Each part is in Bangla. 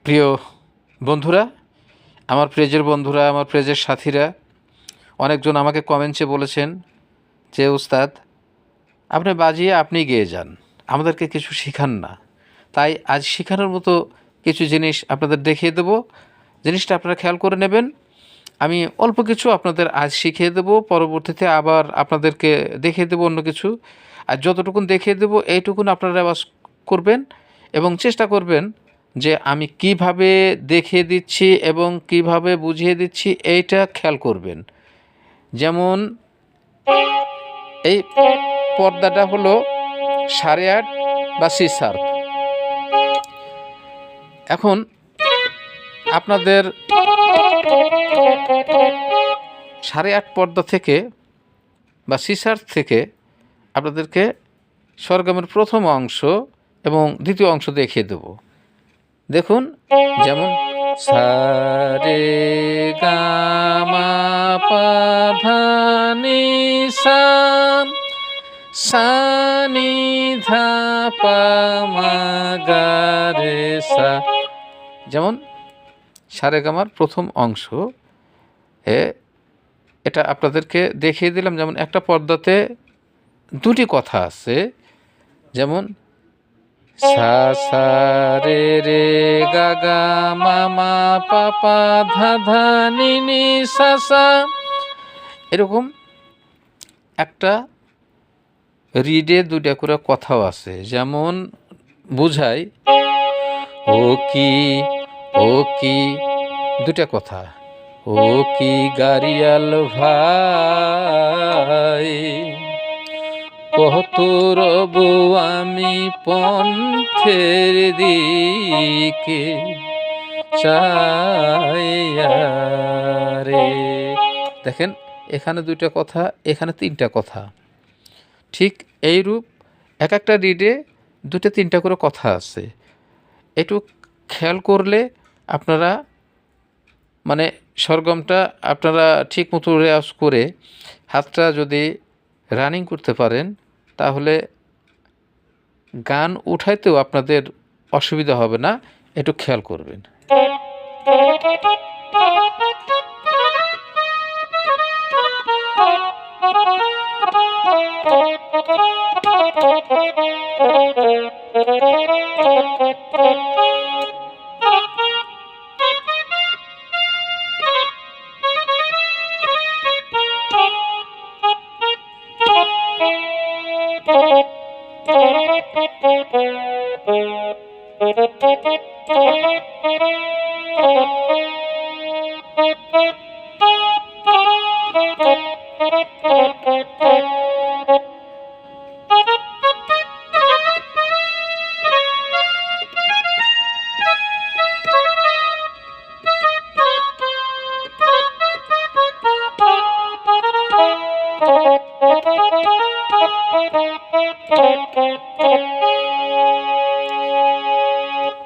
প্রিয় বন্ধুরা, আমার পেজের বন্ধুরা, আমার পেজের সাথীরা, অনেকজন আমাকে কমেন্টসে বলেছেন যে উস্তাদ আপনি বাজিয়ে আপনি গেয়ে যান, আমাদেরকে কিছু শেখান না। তাই আজ শেখানোর মতো কিছু জিনিস আপনাদের দেখিয়ে দেব। জিনিসটা আপনারা খেয়াল করে নেবেন। আমি অল্প কিছু আপনাদের আজ শিখিয়ে দেব, পরবর্তীতে আবার আপনাদেরকে দেখিয়ে দেব অন্য কিছু। আর যতটুকুন দেখিয়ে দেব এইটুকুন আপনারা রেওয়াজ করবেন এবং চেষ্টা করবেন যে আমি কিভাবে দেখিয়ে দিচ্ছি এবং কিভাবে বুঝিয়ে দিচ্ছি এইটা খেয়াল করবেন। যেমন এই পর্দাটা হলো 8.5 বা সি শার্প। এখন আপনাদের 8.5 পর্দা থেকে বা সি শার্প থেকে আপনাদেরকে স্বরগমের প্রথম অংশ এবং দ্বিতীয় অংশ দেখিয়ে দেব। দেখুন, যেমন সা রে গা মা পা ধা নি সা, সা নি ধা পা মা গা রে সা। যেমন সারেগামার প্রথম অংশ এটা আপনাদেরকে দেখিয়ে দিলাম। যেমন একটা পর্দাতে দুটি কথা আছে, যেমন সা সা রে রে গা গা মা মা পা পা ধা ধা নি নি সা সা। এরকম একটা রিডে দুইটা করে কথাও আছে। যেমন বুঝাই ও কি ও কি, দুটা কথা, ও কি গাড়িয়াল ভাই কত রবু আমি পন্থের দিকে চাইয়া রে। দেখেন, এখানে দুইটা কথা, এখানে তিনটা কথা। ঠিক এইরূপ এক একটা রিডে দুটো তিনটা করে কথা আছে। একটু খেয়াল করলে আপনারা মানে স্বরগমটা আপনারা ঠিক মতো রেওয়াজ করে হাতটা যদি রানিং করতে পারেন তাহলে গান উঠাইতেও আপনাদের অসুবিধা হবে না। একটু খেয়াল করবেন।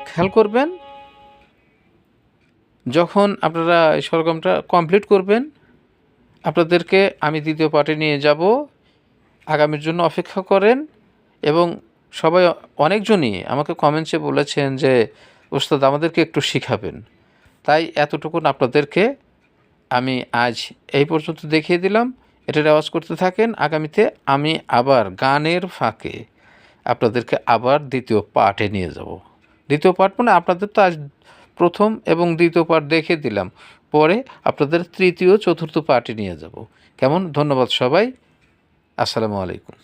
খেয়াল করবেন, যখন আপনারা এই স্বরগমটা কমপ্লিট করবেন আপনাদেরকে আমি দ্বিতীয় পার্টে নিয়ে যাব। আগামীর জন্য অপেক্ষা করেন। এবং সবাই অনেকজনই আমাকে কমেন্টসে বলেছেন যে ওস্তাদ আমাদেরকে একটু শিখাবেন। তাই এতটুকুন আপনাদেরকে আমি আজ এই পর্যন্ত দেখিয়ে দিলাম। এটা রেওয়াজ করতে থাকেন। আগামীতে আমি আবার গানের ফাঁকে আপনাদেরকে আবার দ্বিতীয় পার্টে নিয়ে যাব। দ্বিতীয় পার্ট মানে আপনাদের তো আজ প্রথম এবং দ্বিতীয় পার্ট দেখিয়ে দিলাম, পরে আপনাদের তৃতীয় চতুর্থ পার্টে নিয়ে যাব। কেমন? ধন্যবাদ সবাই। আসসালামু আলাইকুম।